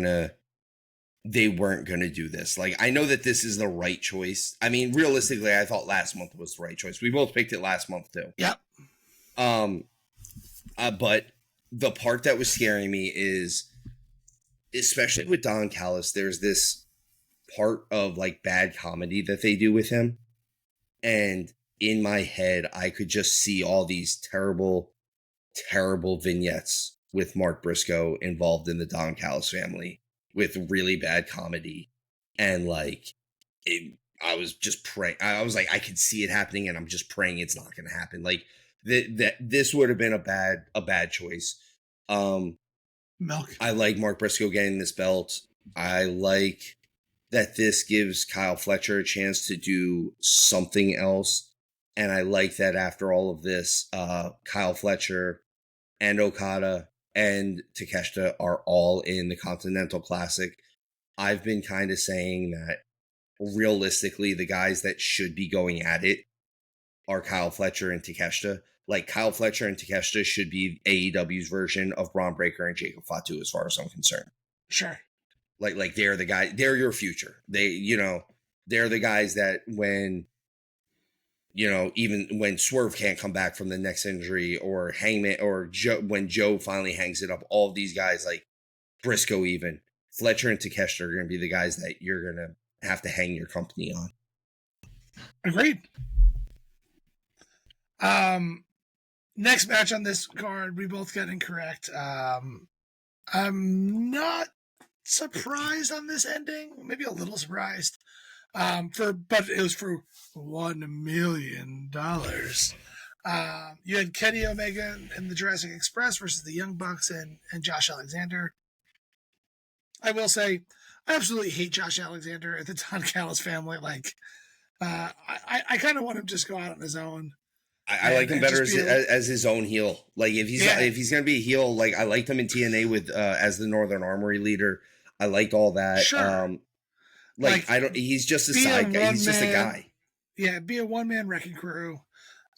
gonna do this. Like, I know that this is the right choice. I mean, realistically, I thought last month was the right choice. We both picked it last month too. Yep. But the part that was scaring me is, especially with Don Callis, there's this part of like bad comedy that they do with him. And in my head, I could just see all these terrible, terrible vignettes with Mark Briscoe involved in the Don Callis family with really bad comedy. And like, I was just praying. I was like, I could see it happening and I'm just praying it's not going to happen. Like that this would have been a bad choice. Milk. I like Mark Briscoe getting this belt. I like that this gives Kyle Fletcher a chance to do something else. And I like that after all of this, Kyle Fletcher and Okada and Takeshita are all in the Continental Classic. I've been kind of saying that realistically, the guys that should be going at it are Kyle Fletcher and Takeshita. Like, Kyle Fletcher and Takeshita should be AEW's version of Braun Breaker and Jacob Fatu, as far as I'm concerned. Sure. Like they're the guy. They're your future. They're the guys that when, even when Swerve can't come back from the next injury, or Hangman, or when Joe finally hangs it up, all of these guys, like Briscoe, even Fletcher and Takeshita, are going to be the guys that you're going to have to hang your company on. Agreed. Next match on this card, we both got incorrect. I'm not surprised on this ending. Maybe a little surprised. But it was for $1 million. You had Kenny Omega and the Jurassic Express versus the Young Bucks and Josh Alexander. I will say, I absolutely hate Josh Alexander and the Don Callis family. Like, I kind of want him to just go out on his own. I like him better as his own heel. Like if he's gonna be a heel, like I liked him in TNA with as the Northern Armory leader. I liked all that. Sure. Like I don't. He's just a side guy. He's just a guy. Yeah, be a one-man wrecking crew.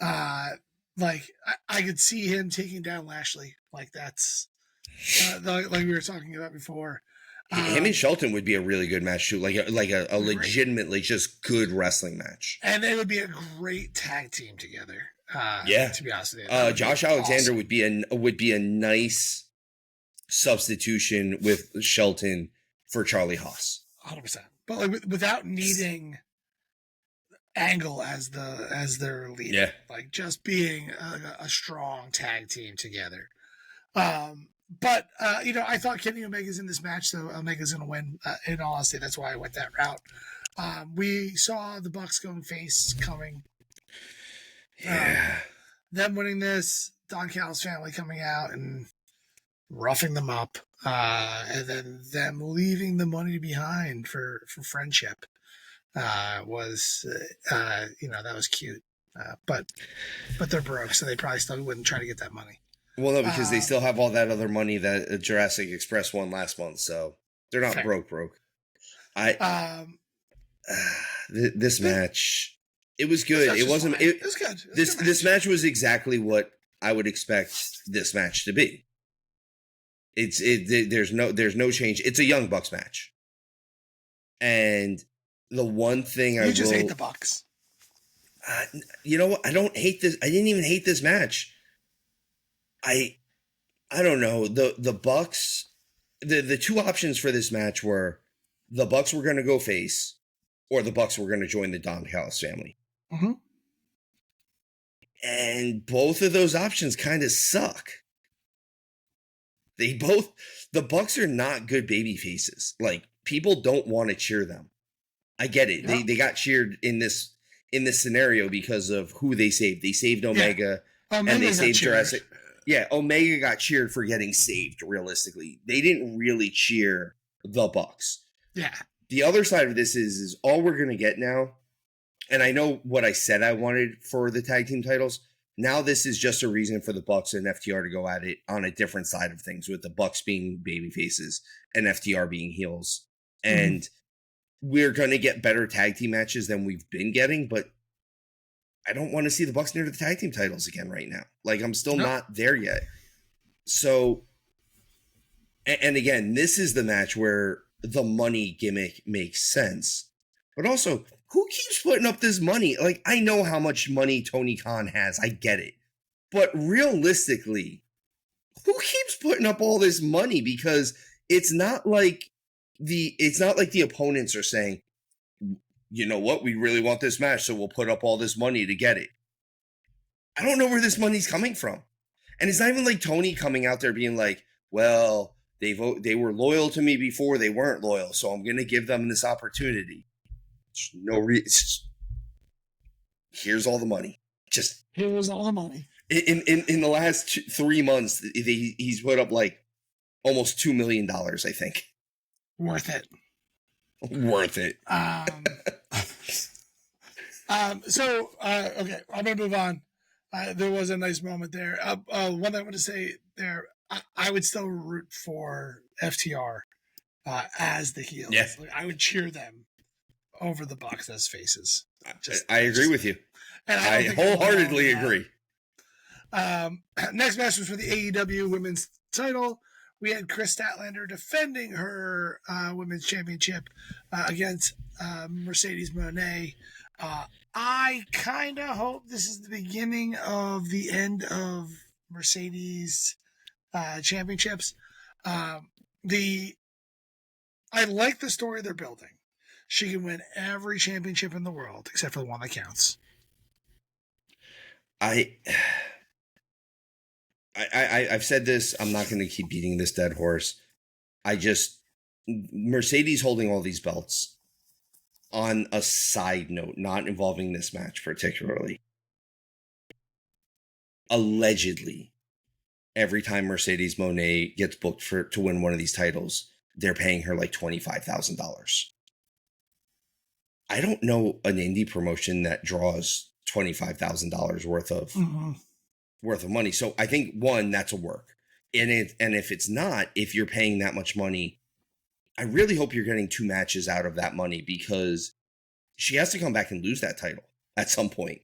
Like I could see him taking down Lashley. Like that's like we were talking about before. Him and Shelton would be a really good match too. Like a legitimately just good wrestling match. And they would be a great tag team together. Yeah, to be honest with you, Josh Alexander would be a nice substitution with Shelton for Charlie Haas. 100%. But like without needing Angle as their leader, yeah, like just being a strong tag team together. But I thought Kenny Omega's in this match, so Omega's gonna win. In all honesty, that's why I went that route. We saw the Bucks going face coming. Yeah. Them winning this, Don Callis family coming out and roughing them up, and then them leaving the money behind for friendship was that was cute. But they're broke, so they probably still wouldn't try to get that money. Well, no, because they still have all that other money that Jurassic Express won last month, so they're not fair. broke. This match. It was good. It wasn't. It was good. This match was exactly what I would expect this match to be. There's no change. It's a Young Bucks match, and the one thing I just hate the Bucks. You know what? I don't hate this. I didn't even hate this match. I don't know the Bucks. The two options for this match were the Bucks were going to go face, or the Bucks were going to join the Don Callis family. Mm-hmm. And both of those options kind of suck. The Bucks are not good baby faces. Like people don't want to cheer them. I get it. Yeah. They got cheered in this scenario because of who they saved. They saved Omega, and they saved Jurassic. Yeah, Omega got cheered for getting saved. Realistically, they didn't really cheer the Bucks. Yeah. The other side of this is all we're gonna get now. And I know what I said I wanted for the tag team titles. Now this is just a reason for the Bucks and FTR to go at it on a different side of things, with the Bucks being baby faces and FTR being heels. And we're going to get better tag team matches than we've been getting, but I don't want to see the Bucks near the tag team titles again right now. Like I'm still not there yet. So, and again, this is the match where the money gimmick makes sense, but also, who keeps putting up this money? Like, I know how much money Tony Khan has. I get it. But realistically, who keeps putting up all this money? Because it's not like the opponents are saying, you know what, we really want this match, so we'll put up all this money to get it. I don't know where this money's coming from. And it's not even like Tony coming out there being like, well, they were loyal to me before, they weren't loyal, so I'm going to give them this opportunity. No reason. Here's all the money. Just here's all the money. In the last 3 months, he's put up like almost $2 million. I think. Worth it. Worth it. So okay, I'm gonna move on. There was a nice moment there. One thing I want to say there, I would still root for FTR as the heels. Yeah. Like, I would cheer them over the Bucks as faces. I agree with you. And I wholeheartedly agree. Next match was for the AEW Women's title. We had Chris Statlander defending her Women's Championship against Mercedes Moné. I kind of hope this is the beginning of the end of Mercedes championships. I like the story they're building. She can win every championship in the world except for the one that counts. I've said this. I'm not going to keep beating this dead horse. Mercedes holding all these belts, on a side note, not involving this match particularly. allegedly, every time Mercedes Moné gets booked to win one of these titles, they're paying her like $25,000. I don't know an indie promotion that draws $25,000 worth of money. So I think, one, that's a work. And if it's not, if you're paying that much money, I really hope you're getting 2 matches out of that money, because she has to come back and lose that title at some point.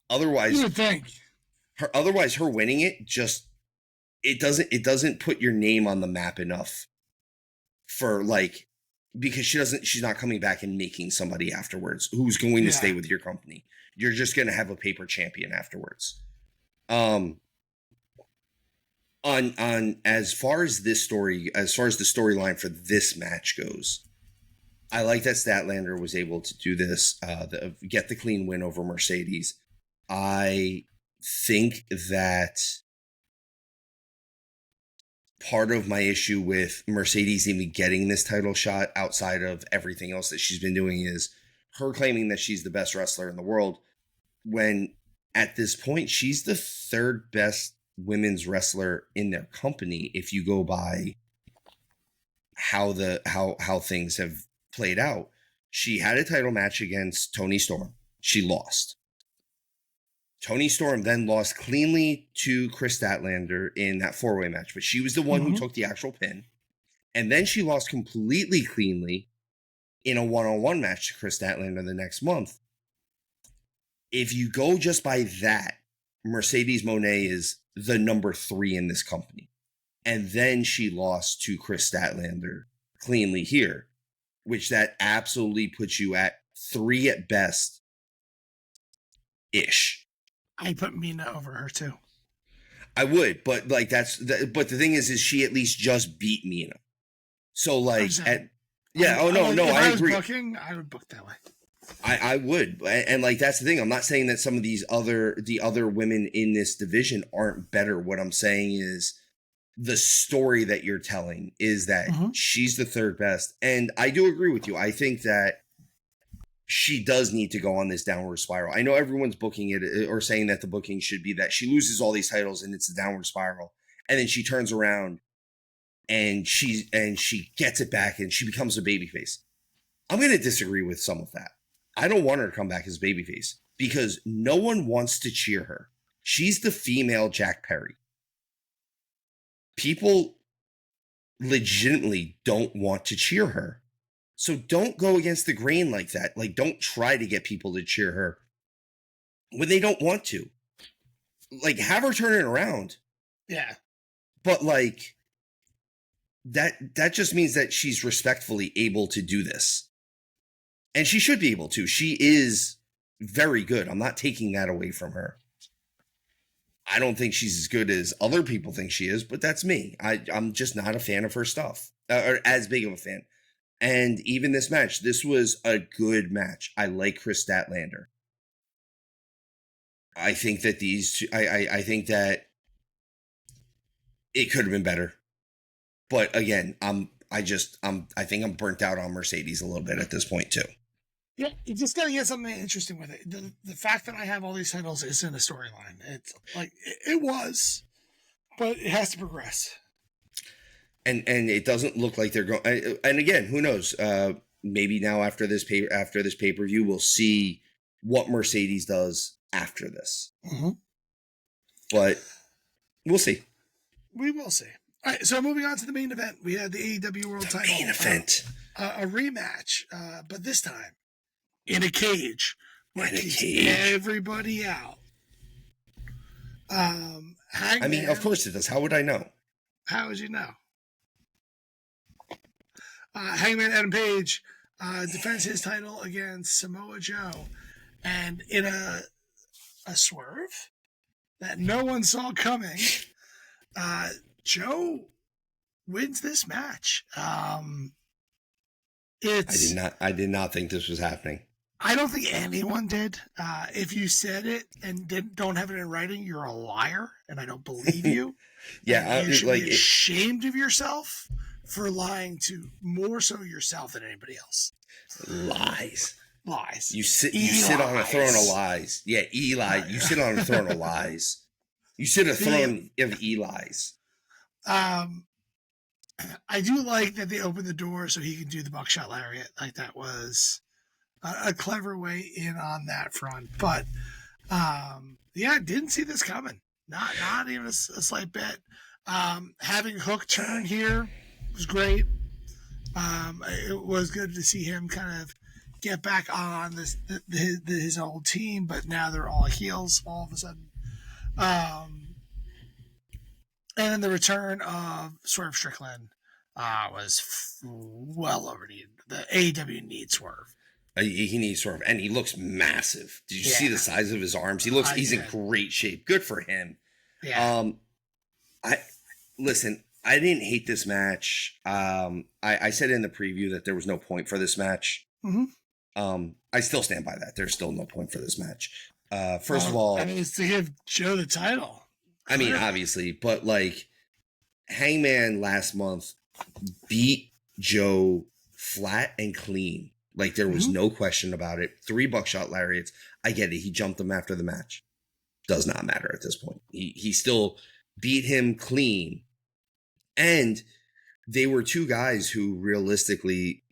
Otherwise, you would think her winning it it doesn't put your name on the map enough for, like, because she's not coming back and making somebody afterwards who's going to stay with your company. You're just going to have a paper champion afterwards. On as far as the storyline for this match goes, I like that Statlander was able to do this, get the clean win over Mercedes. I think that part of my issue with Mercedes even getting this title shot, outside of everything else that she's been doing, is her claiming that she's the best wrestler in the world, when at this point she's the 3rd best women's wrestler in their company, if you go by how things have played out. She had a title match against Toni Storm. She lost. Toni Storm then lost cleanly to Kris Statlander in that 4-way match, but she was the one who took the actual pin. And then she lost completely cleanly in a 1-on-1 match to Kris Statlander the next month. If you go just by that, Mercedes Moné is the number 3 in this company. And then she lost to Kris Statlander cleanly here, which that absolutely puts you at 3 at best ish. I put Mina over her too. I would, but like but the thing is she at least just beat Mina. So like, I agree. I would book that way. I would, and like that's the thing. I'm not saying that some of the other women in this division aren't better. What I'm saying is the story that you're telling is that she's the 3rd best, and I do agree with you. I think that she does need to go on this downward spiral. I know everyone's booking it or saying that the booking should be that she loses all these titles and it's a downward spiral, and then she turns around and she gets it back and she becomes a babyface. I'm going to disagree with some of that. I don't want her to come back as babyface because no one wants to cheer her. She's the female Jack Perry. People legitimately don't want to cheer her. So don't go against the grain like that. Like, don't try to get people to cheer her when they don't want to. Like, have her turn it around. Yeah. But like, that just means that she's respectfully able to do this. And she should be able to. She is very good. I'm not taking that away from her. I don't think she's as good as other people think she is, but that's me. I'm just not a fan of her stuff, or as big of a fan. And even this match, this was a good match. I like Kris Statlander. I think that these two, I think that it could have been better. But again, I think I'm burnt out on Mercedes a little bit at this point too. Yeah, you just gotta get something interesting with it. The fact that I have all these titles isn't a storyline. It's like it was, but it has to progress. And it doesn't look like they're going. And again, who knows? Maybe now after this pay-per-view, we'll see what Mercedes does after this. But we'll see. We will see. All right, so moving on to the main event, we had the AEW World Title. Main event. A rematch, but this time in a cage. Everybody out. Hangman, I mean, of course it does. How would I know? How would you know? Hangman Adam Page defends his title against Samoa Joe. And in a swerve that no one saw coming, Joe wins this match. I did not think this was happening. I don't think anyone did. If you said it and don't have it in writing, you're a liar, and I don't believe you. Yeah, you should be ashamed of yourself for lying to more so yourself than anybody else. Lies. Lies. You sit on a throne of lies. Yeah, Eli, you sit on a throne of lies. You sit a throne of Eli's. I do like that they opened the door so he can do the buckshot lariat. Like that was a clever way in on that front. But yeah, didn't see this coming. Not even a slight bit. Having Hook turn here was great. It was good to see him kind of get back on his old team, but now they're all heels all of a sudden. And then the return of Swerve Strickland was well overdue. The AEW needs Swerve. He needs Swerve, and he looks massive. Did you see the size of his arms? He's in great shape. Good for him. Yeah. I didn't hate this match. I said in the preview that there was no point for this match. Mm-hmm. I still stand by that. There's still no point for this match. First of all, it's to give Joe the title. I mean, obviously, but like Hangman last month beat Joe flat and clean. Like there was no question about it. 3 buckshot lariats. I get it. He jumped him after the match. Does not matter at this point. He still beat him clean. And they were 2 guys who realistically,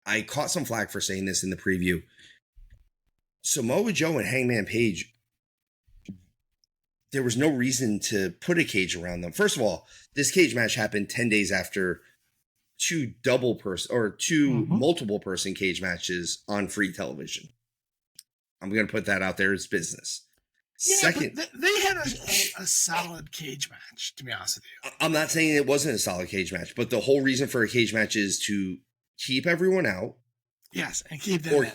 I caught some flack for saying this in the preview. Samoa Joe and Hangman Page, there was no reason to put a cage around them. First of all, this cage match happened 10 days after 2 multiple person cage matches on free television. I'm going to put that out there as business. Yeah, Second, they had a solid cage match, to be honest with you. I'm not saying it wasn't a solid cage match, but the whole reason for a cage match is to keep everyone out. Yes, and keep them in.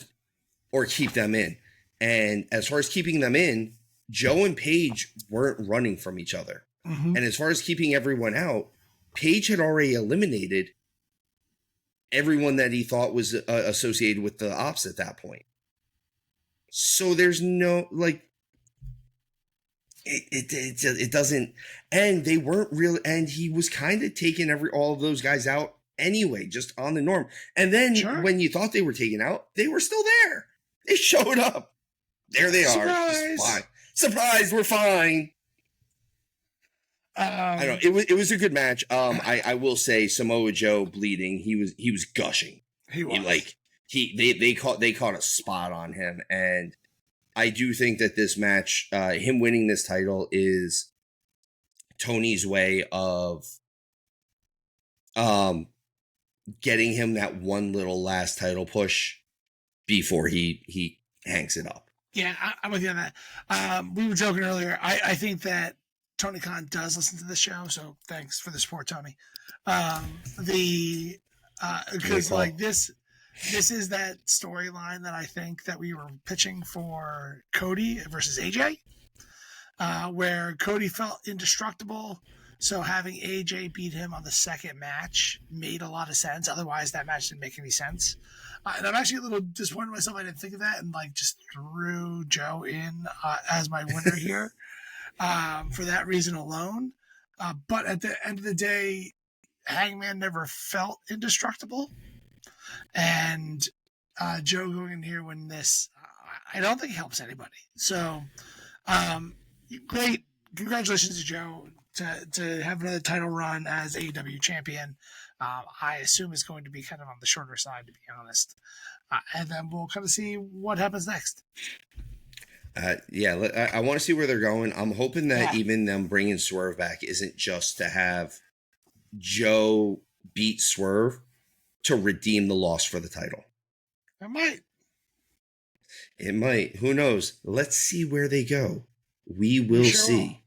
Or keep them in. And as far as keeping them in, Joe and Paige weren't running from each other. Mm-hmm. And as far as keeping everyone out, Paige had already eliminated everyone that he thought was associated with the ops at that point. So there's no, like, it doesn't, and they weren't really, and he was kind of taking all of those guys out anyway, just on the norm. And then when you thought they were taken out, they were still there. They showed up. There they are. Fine. Surprise, we're fine. I don't know. It was a good match. I will say Samoa Joe bleeding. He was gushing. He was. They caught a spot on him, and I do think that this match, him winning this title, is Tony's way of getting him that one little last title push before he hangs it up. Yeah, I'm with you on that. We were joking earlier. I think that Tony Khan does listen to the show, so thanks for the support, Tony. Because like this is that storyline that I think that we were pitching for Cody versus AJ, where Cody felt indestructible. So having AJ beat him on the second match made a lot of sense. Otherwise, that match didn't make any sense. And I'm actually a little disappointed in myself I didn't think of that and like just threw Joe in as my winner here for that reason alone. But at the end of the day, Hangman never felt indestructible. And Joe going in here winning this, I don't think helps anybody. So great. Congratulations to Joe to have another title run as AEW champion. I assume it's going to be kind of on the shorter side, to be honest. And then we'll kind of see what happens next. I want to see where they're going. I'm hoping that even them bringing Swerve back isn't just to have Joe beat Swerve to redeem the loss for the title. It might. Who knows? Let's see where they go. We will see.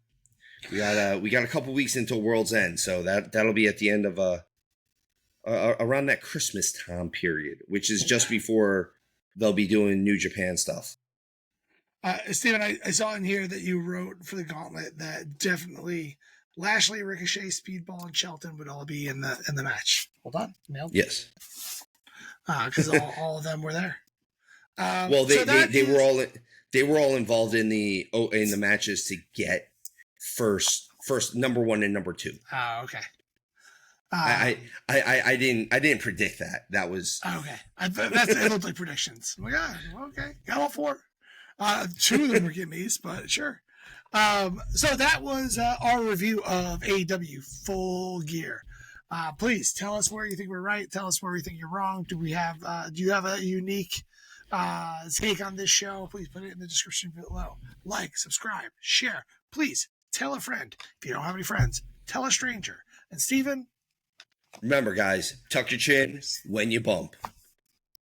We got a couple weeks until World's End, so that'll be at the end of around that Christmas time period, which is just before they'll be doing New Japan stuff. Steven, I saw in here that you wrote for the Gauntlet that definitely Lashley, Ricochet, Speedball, and Shelton would all be in the match. Hold on, nailed it. Yes, because all of them were there. Well, they were all involved in the matches to get first number 1 and number 2. Oh, okay. I didn't predict that. That was okay. It looked like predictions. Oh my God. Okay, got all 4. 2 of them were gimmies, but sure. So that was our review of AEW Full Gear. Please tell us where you think we're right. Tell us where you think you're wrong. Do you have a unique take on this show? Please put it in the description below. Like, subscribe, share. Please tell a friend. If you don't have any friends, tell a stranger. And Steven, remember, guys, tuck your chin when you bump.